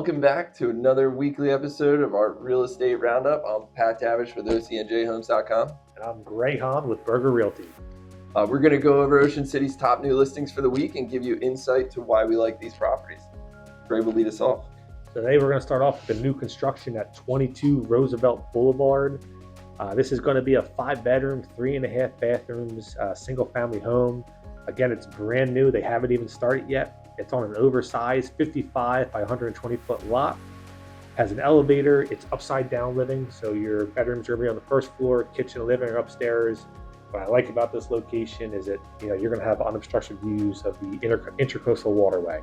Welcome back to another weekly episode of our Real Estate Roundup. I'm Pat Davish with OCNJHomes.com. And I'm Haenn with Burger Realty. We're going to go over Ocean City's top new listings for the week and give you insight to why we like these properties. Gray will lead us off. Today we're going to start off with the new construction at 22 Roosevelt Boulevard. This is going to be a 5-bedroom, 3.5 bathrooms, single family home. Again, it's brand new. They haven't even started yet. It's on an oversized 55 by 120 foot lot. Has an elevator. It's upside down living, so your bedrooms are going to be on the first floor, kitchen and living are upstairs. What I like about this location is that you're going to have unobstructed views of the intercoastal waterway.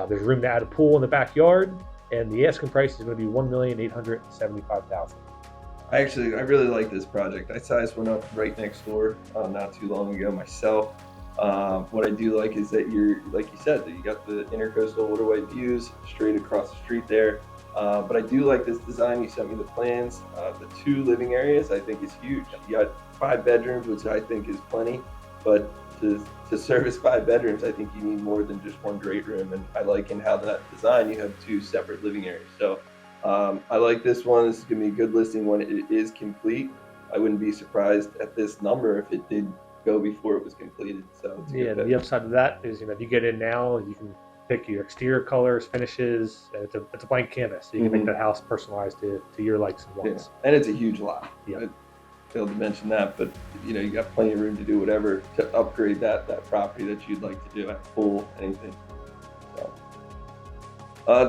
There's room to add a pool in the backyard, and the asking price is going to be $1,875,000. I really like this project. I sized one up right next door not too long ago myself. What I do like is that like you said, that you got the intercoastal waterway views straight across the street there. But I do like this design. You sent me the plans. The 2 living areas I think is huge. You got 5 bedrooms, which I think is plenty, but to service 5 bedrooms, I think you need more than just one great room. And I like in how that design, you have 2 separate living areas. So I like this one. This is going to be a good listing when it is complete. I wouldn't be surprised at this number if it did go before it was completed. So yeah, the upside of that is, if you get in now, you can pick your exterior colors, finishes, and it's a blank canvas. So you can make that house personalized to your likes and wants. Yeah. And it's a huge lot. Yeah. I failed to mention that, but you got plenty of room to do whatever to upgrade that property that you'd like to do, at pool, anything. So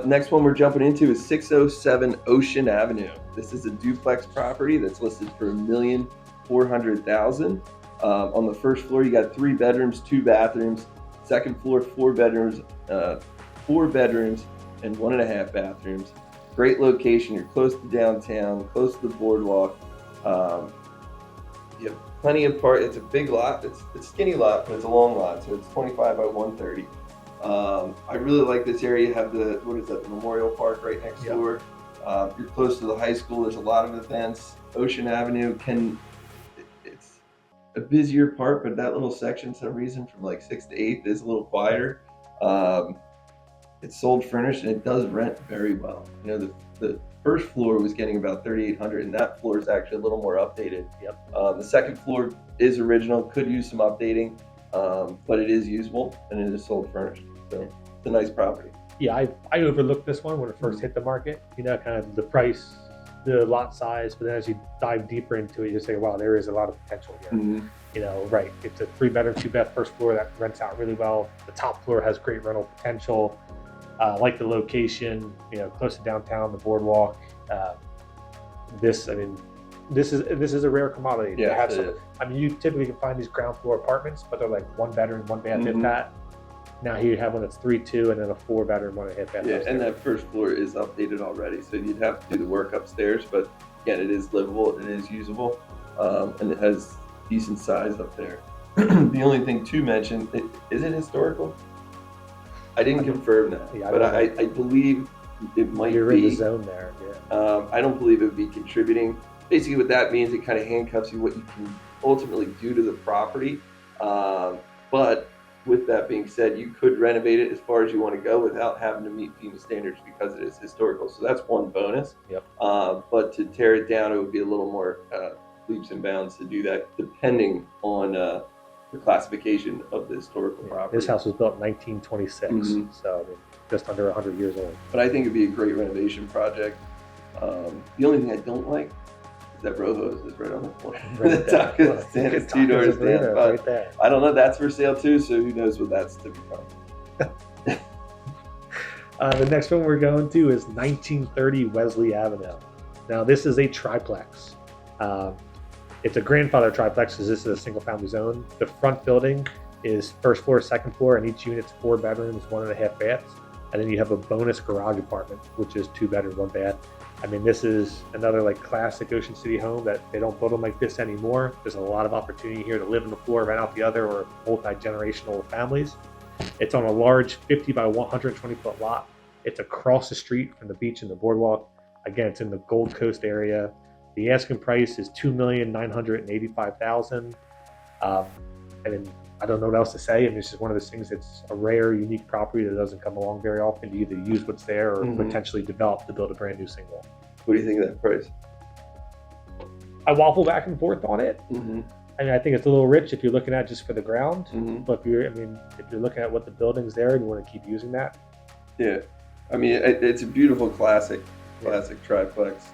next one we're jumping into is 607 Ocean Avenue. This is a duplex property that's listed for $1,400,000. On the first floor, you got 3 bedrooms, 2 bathrooms. Second floor, 4 bedrooms, 4 bedrooms, and 1.5 bathrooms. Great location. You're close to downtown, close to the boardwalk. You have plenty of park. It's a big lot. It's a skinny lot, but it's a long lot, so it's 25 by 130. I really like this area. You have the Memorial Park right next door. You're close to the high school. There's a lot of events. Ocean Avenue it's a busier part, but that little section, for some reason, from like 6th to 8th is a little quieter. It's sold furnished, and it does rent very well. The first floor was getting about $3,800, and that floor is actually a little more updated. Yep. The second floor is original, could use some updating, but it is usable, and it is sold furnished. So it's a nice property. Yeah, I overlooked this one when it first hit the market. Kind of the price, the lot size, but then as you dive deeper into it, you say, wow, there is a lot of potential here. Right, it's a 3-bedroom, 2-bath first floor that rents out really well. The top floor has great rental potential. Like the location, close to downtown, the boardwalk. This is a rare commodity. Yeah, you typically can find these ground floor apartments, but they're like 1 bedroom, 1 bath, if that. Now here you have one that's 3-2, and then a 4-bedroom, 1.5 bath. Yeah, and that first floor is updated already, so you'd have to do the work upstairs. But again, it is livable, it is usable, and it has decent size up there. The only thing to mention, is it historical? I didn't confirm that, but I believe it might be. You're in the zone there. Yeah. I don't believe it would be contributing. Basically, what that means, it kind of handcuffs you what you can ultimately do to the property. But with that being said, you could renovate it as far as you want to go without having to meet FEMA standards because it is historical. So that's one bonus. Yep. But to tear it down, it would be a little more leaps and bounds to do that, depending on the classification of the historical property. This house was built in 1926, so just under 100 years old. But I think it'd be a great renovation project. The only thing I don't like is that row hose is right on the floor. It's 2 doors down. Right there. I don't know. That's for sale too, so who knows what that's to become. The next one we're going to is 1930 Wesley Avenue. Now this is a triplex. It's a grandfather triplex because this is a single family zone. The front building is first floor, second floor, and each unit's 4 bedrooms, 1.5 baths. And then you have a bonus garage apartment, which is 2 bedrooms, 1 bath. This is another classic Ocean City home that they don't build them like this anymore. There's a lot of opportunity here to live on the floor, rent out the other, or multi-generational families. It's on a large 50 by 120 foot lot. It's across the street from the beach and the boardwalk. Again, it's in the Gold Coast area. The asking price is $2,985,000. And then I don't know what else to say. I mean, it's just one of those things that's a rare, unique property that doesn't come along very often. You either use what's there or potentially develop to build a brand new single. What do you think of that price? I waffle back and forth on it. I mean, I think it's a little rich if you're looking at just for the ground. But if you're looking at what the building's there and you want to keep using that. Yeah, I mean, it's a beautiful classic triplex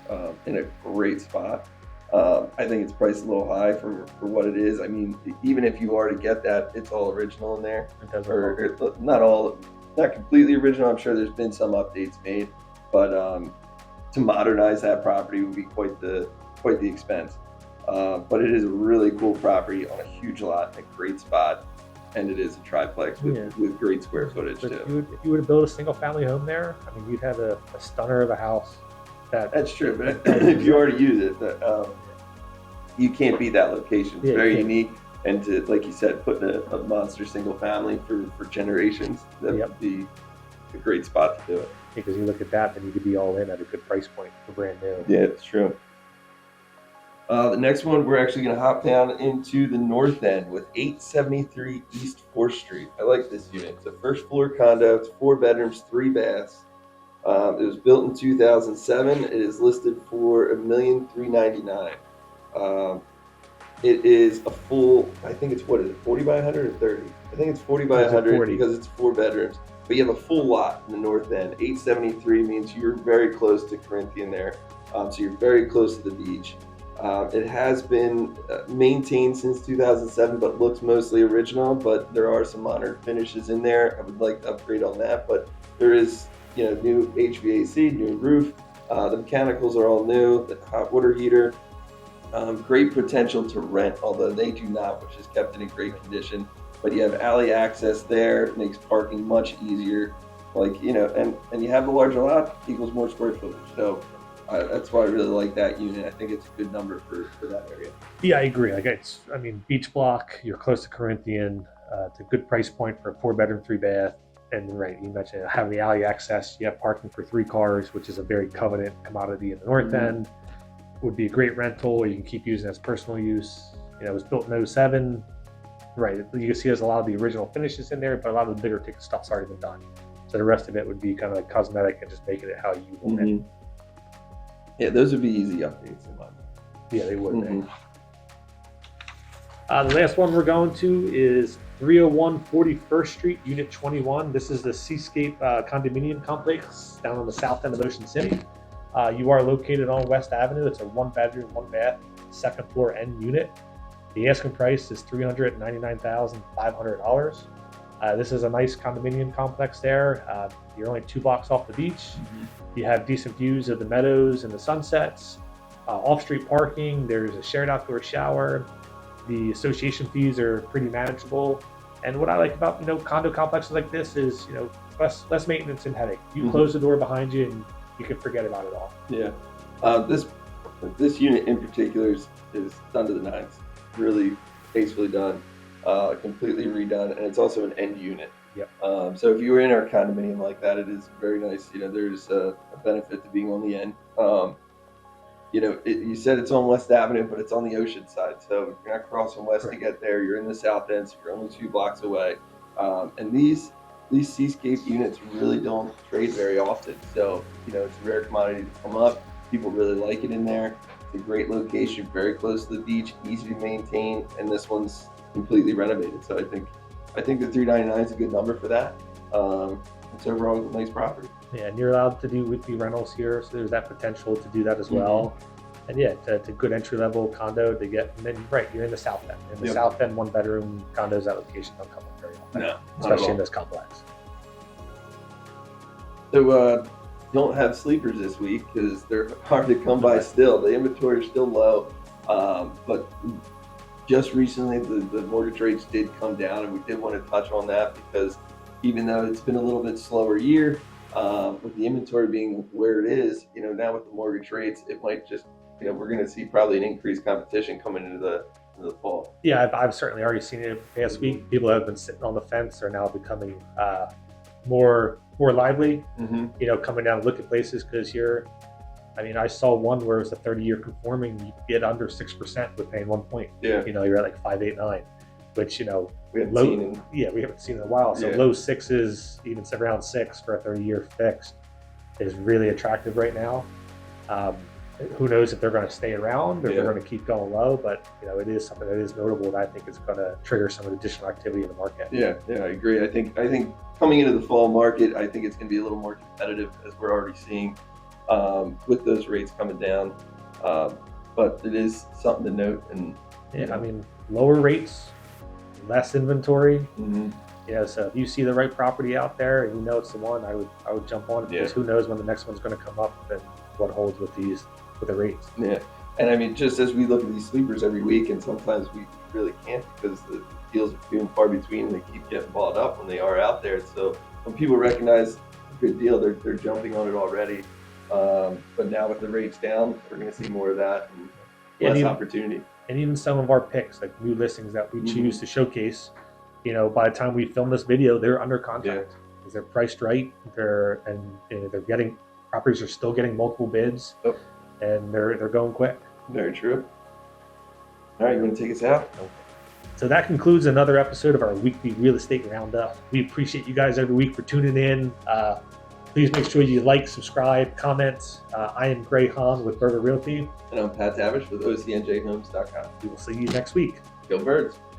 in a great spot. I think it's priced a little high for what it is. I mean, even if you are to get that, it's all original in there. It doesn't or not completely original. I'm sure there's been some updates made, but to modernize that property would be quite the expense. But it is a really cool property on a huge lot in a great spot, and it is a triplex with great square footage too. If you were to build a single family home there, I mean, you'd have a stunner of a house. That's true, but if you already use it, you can't beat that location. It's very unique, and to, like you said, put in a monster single family for generations, that would be a great spot to do it. Because you look at that, then you could be all in at a good price point for brand new. Yeah, it's true. The next one, we're actually going to hop down into the north end with 873 East 4th Street. I like this unit. It's a first floor condo. It's 4 bedrooms, 3 baths. It was built in 2007. It is listed for $1,399,000. It is a full, I think it's, 40 by 100 or 30? I think it's 40 by 100 because it's 4 bedrooms. But you have a full lot in the north end. 873 means you're very close to Corinthian there. So you're very close to the beach. It has been maintained since 2007, but looks mostly original. But there are some modern finishes in there. I would like to upgrade on that. But there is, new HVAC, new roof. The mechanicals are all new. The hot water heater. Great potential to rent, although they do not, which is kept in a great condition. But you have alley access there, makes parking much easier. And you have the larger lot equals more square footage. So that's why I really like that unit. I think it's a good number for that area. Yeah, I agree. Beach block, you're close to Corinthian. It's a good price point for a 4 bedroom, 3 bath. And you mentioned having the alley access. You have parking for 3 cars, which is a very coveted commodity in the north end. Would be a great rental, or you can keep using it as personal use. It was built in 07. Right, you can see there's a lot of the original finishes in there, but a lot of the bigger ticket stuff's already been done. So the rest of it would be kind of like cosmetic and just making it how you want it. Yeah, those would be easy updates in my mind. Yeah, they would be. The last one we're going to is 301 41st Street, Unit 21. This is the Seascape condominium complex down on the south end of Ocean City. You are located on West Avenue. It's a 1 bedroom, 1 bath, 2nd floor end unit. The asking price is $399,500. This is a nice condominium complex there. You're only 2 blocks off the beach. You have decent views of the meadows and the sunsets. Off-street parking. There's a shared outdoor shower. The association fees are pretty manageable. And what I like about condo complexes like this is less maintenance and headache. You close the door behind you and you can forget about it all. Yeah. This unit in particular is done to the nines. Really tastefully done, completely redone, and it's also an end unit. Yep. So if you were in our condominium like that, it is very nice. There's a benefit to being on the end. You said it's on West Avenue, but it's on the ocean side. So you're not crossing west to get there. You're in the south end, so you're only 2 blocks away. And these Seascape units really don't trade very often. So it's a rare commodity to come up. People really like it in there. It's a great location, very close to the beach, easy to maintain, and this one's completely renovated. So I think the $399 is a good number for that. It's overall a nice property. Yeah, and you're allowed to do weekly rentals here, so there's that potential to do that as well. And yeah, it's a good entry level condo to get. And then you're in the south end. In the south end, 1 bedroom condos, that location don't come up very often. No, especially in this complex. So don't have sleepers this week because they're hard to come by still. The inventory is still low, but just recently the mortgage rates did come down, and we did want to touch on that because even though it's been a little bit slower year, with the inventory being where it is, now with the mortgage rates, it might just, we're going to see probably an increased competition coming into the fall. Yeah, I've certainly already seen it past week. People that have been sitting on the fence are now becoming more lively, coming down to look at places because I saw one where it was a 30-year conforming, you get under 6% with paying 1 point. Yeah. You're at like 5.89. which we haven't low, seen in, we haven't seen in a while. So Yeah. low sixes, even around 6 for a 30-year fixed, is really attractive right now. Who knows if they're going to stay around or if they're going to keep going low, but it is something that is notable that I think is going to trigger some additional activity in the market. Yeah, I agree. I think coming into the fall market, I think it's going to be a little more competitive, as we're already seeing with those rates coming down. But it is something to note. And I mean, lower rates, less inventory. Mm-hmm. So if you see the right property out there and it's the one, I would jump on it, because who knows when the next one's going to come up and what holds with the rates. Yeah, and I mean, just as we look at these sleepers every week, and sometimes we really can't, because the deals are few and far between, and they keep getting bought up when they are out there. So when people recognize a good deal, they're jumping on it already. But now with the rates down, we're going to see more of that and less opportunity. And even some of our picks, like new listings that we choose to showcase, by the time we film this video, they're under contract because they're priced right. They're getting, properties are still getting multiple bids, and they're going quick. Very true. All right, you want to take us out? Okay. So that concludes another episode of our weekly real estate roundup. We appreciate you guys every week for tuning in. Please make sure you like, subscribe, comment. I am Gray Haenn with Blvd Realty. And I'm Pat Davish with OCNJhomes.com. We will see you next week. Go Birds.